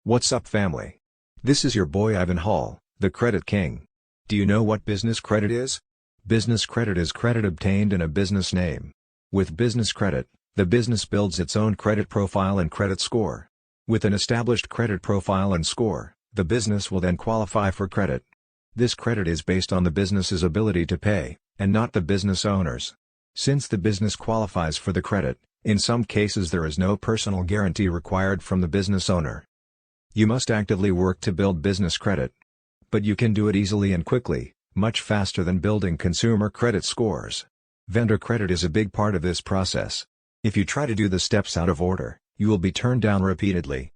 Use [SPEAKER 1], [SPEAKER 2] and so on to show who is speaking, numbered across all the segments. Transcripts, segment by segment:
[SPEAKER 1] What's up, family? This is your boy Ivan Hall, the Credit King. Do you know what business credit is? Business credit is credit obtained in a business name. With business credit, the business builds its own credit profile and credit score. With an established credit profile and score, the business will then qualify for credit. This credit is based on the business's ability to pay, and not the business owner's. Since the business qualifies for the credit, in some cases there is no personal guarantee required from the business owner. You must actively work to build business credit. But you can do it easily and quickly, much faster than building consumer credit scores. Vendor credit is a big part of this process. If you try to do the steps out of order, you will be turned down repeatedly.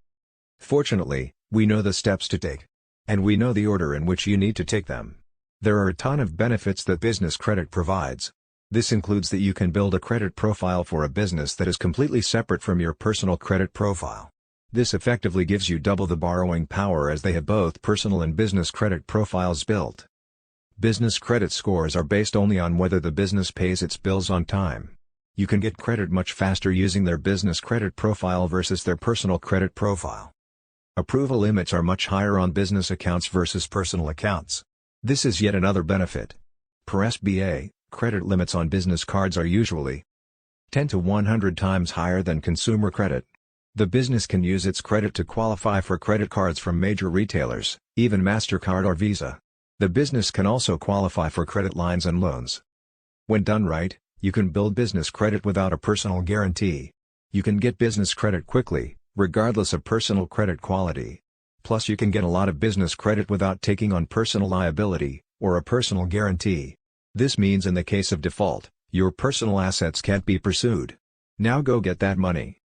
[SPEAKER 1] Fortunately, we know the steps to take. And we know the order in which you need to take them. There are a ton of benefits that business credit provides. This includes that you can build a credit profile for a business that is completely separate from your personal credit profile. This effectively gives you double the borrowing power as they have both personal and business credit profiles built. Business credit scores are based only on whether the business pays its bills on time. You can get credit much faster using their business credit profile versus their personal credit profile. Approval limits are much higher on business accounts versus personal accounts. This is yet another benefit. Per SBA, credit limits on business cards are usually 10 to 100 times higher than consumer credit. The business can use its credit to qualify for credit cards from major retailers, even MasterCard or Visa. The business can also qualify for credit lines and loans. When done right, you can build business credit without a personal guarantee. You can get business credit quickly, regardless of personal credit quality. Plus you can get a lot of business credit without taking on personal liability, or a personal guarantee. This means in the case of default, your personal assets can't be pursued. Now go get that money.